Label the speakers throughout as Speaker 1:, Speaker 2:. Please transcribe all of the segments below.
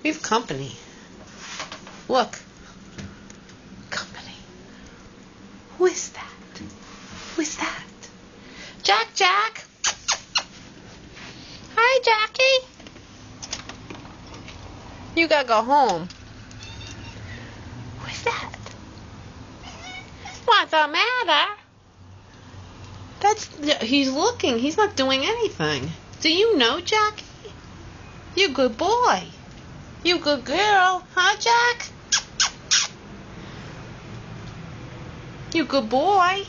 Speaker 1: We have company. Look. Company. Who is that? Who is that? Jack! Hi, Jackie. You gotta go home. Who is that? What's the matter? He's looking. He's not doing anything. Do you know, Jackie? You good boy. You good girl. Huh, Jack? You good boy.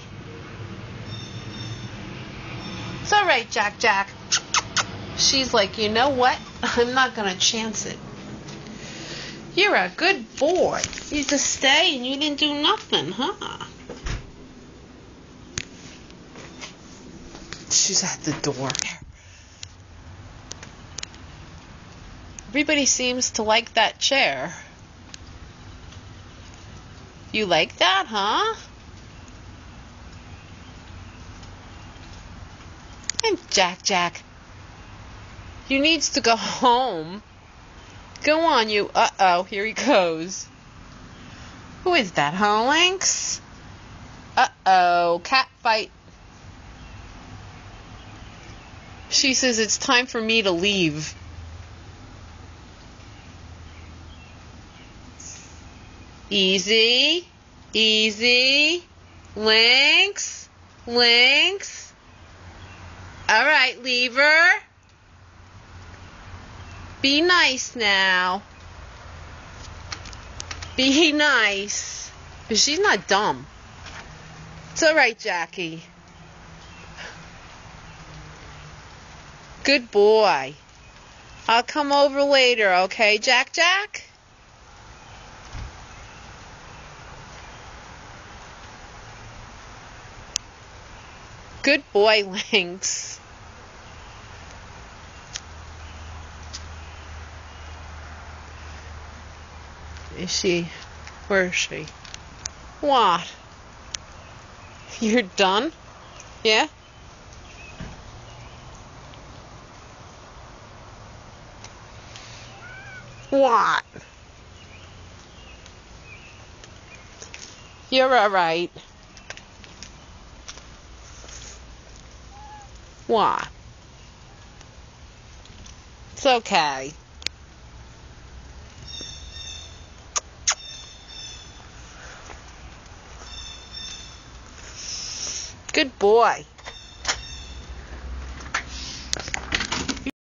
Speaker 1: It's all right, Jack. She's like, you know what? I'm not going to chance it. You're a good boy. You just stay and you didn't do nothing, huh? She's at the door. Everybody seems to like that chair. You like that, huh? And Jack. You needs to go home. Go on, you. Uh-oh, here he goes. Who is that, huh, Lynx? Uh-oh, cat fight. She says it's time for me to leave. Easy. Lynx. All right, leave her. Be nice now. Be nice. She's not dumb. It's all right, Jackie. Good boy. I'll come over later, okay, Jack? Good boy, Lynx. Where is she? What? You're done? Yeah? What? You're all right. What? It's okay. Good boy.